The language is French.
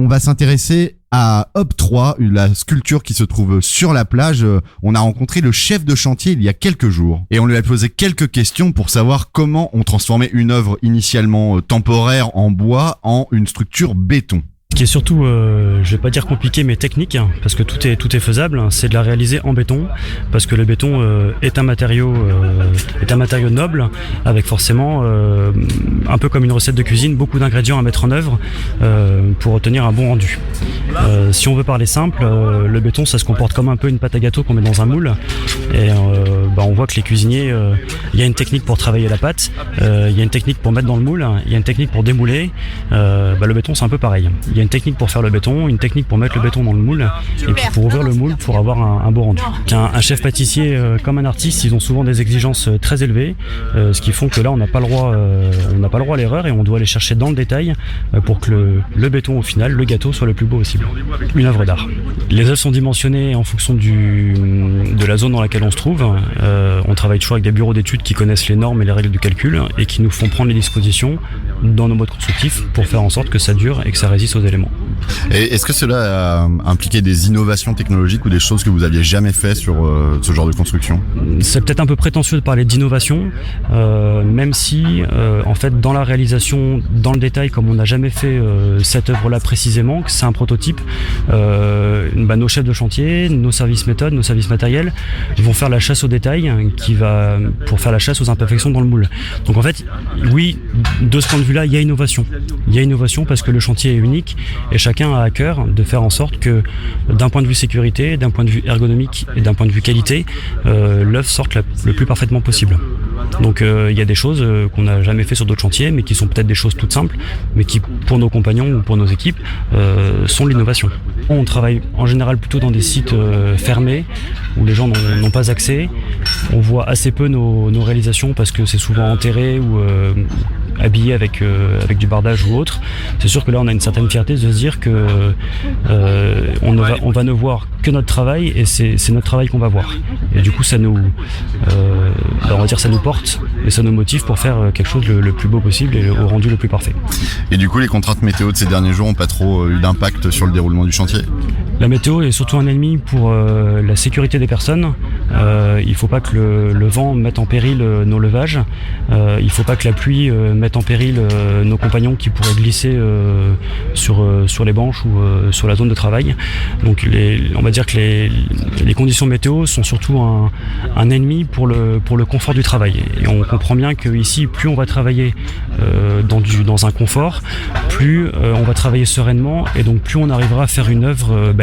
on va s'intéresser à Hop 3, la sculpture qui se trouve sur la plage. On a rencontré le chef de chantier il y a quelques jours et on lui a posé quelques questions pour savoir comment on transformait une œuvre initialement temporaire en bois en une structure béton. Ce qui est surtout, je vais pas dire compliqué, mais technique, parce que tout est faisable, c'est de la réaliser en béton, parce que le béton est un matériau noble, avec forcément, un peu comme une recette de cuisine, beaucoup d'ingrédients à mettre en œuvre pour obtenir un bon rendu. Si on veut parler simple, le béton, ça se comporte comme un peu une pâte à gâteau qu'on met dans un moule, et on voit que les cuisiniers, il y a une technique pour travailler la pâte, il y a une technique pour mettre dans le moule, il y a une technique pour démouler. Le béton, c'est un peu pareil. Il y a une technique pour faire le béton, une technique pour mettre le béton dans le moule, et puis pour ouvrir le moule pour avoir un beau rendu. Un chef pâtissier comme un artiste, ils ont souvent des exigences très élevées, ce qui font que là on n'a pas le droit à l'erreur et on doit aller chercher dans le détail pour que le béton au final, le gâteau soit le plus beau possible. Une œuvre d'art. Les œuvres sont dimensionnées en fonction de la zone dans laquelle on se trouve. On travaille toujours avec des bureaux d'études qui connaissent les normes et les règles du calcul et qui nous font prendre les dispositions dans nos modes constructifs pour faire en sorte que ça dure et que ça résiste aux éléments. Et est-ce que cela a impliqué des innovations technologiques ou des choses que vous aviez jamais fait sur ce genre de construction ? C'est peut-être un peu prétentieux de parler d'innovation, même si en fait dans la réalisation, dans le détail, comme on n'a jamais fait cette œuvre-là précisément, que c'est un prototype, nos chefs de chantier, nos services méthodes, nos services matériels vont faire la chasse au détail pour faire la chasse aux imperfections dans le moule. Donc en fait, oui, de ce point de vue-là, il y a innovation. Il y a innovation parce que le chantier est unique et chacun a à cœur de faire en sorte que d'un point de vue sécurité, d'un point de vue ergonomique et d'un point de vue qualité, l'œuvre sorte le plus parfaitement possible. Donc il y a des choses qu'on n'a jamais fait sur d'autres chantiers, mais qui sont peut-être des choses toutes simples, mais qui pour nos compagnons ou pour nos équipes sont l'innovation. On travaille en général plutôt dans des sites fermés où les gens n'ont pas accès. On voit assez peu nos réalisations parce que c'est souvent enterré ou habillé avec du bardage ou autre. C'est sûr que là on a une certaine fierté de se dire que on va ne voir que notre travail et c'est notre travail qu'on va voir. Et du coup ça nous ça nous porte et ça nous motive pour faire quelque chose le plus beau possible et au rendu le plus parfait. Et du coup les contraintes météo de ces derniers jours n'ont pas trop eu d'impact sur le déroulement du chantier ? La météo est surtout un ennemi pour la sécurité des personnes. Il ne faut pas que le vent mette en péril nos levages. Il ne faut pas que la pluie mette en péril nos compagnons qui pourraient glisser sur les banches ou sur la zone de travail. Donc on va dire que les conditions météo sont surtout un ennemi pour le confort du travail. Et on comprend bien qu'ici, plus on va travailler dans un confort, plus on va travailler sereinement et donc plus on arrivera à faire une œuvre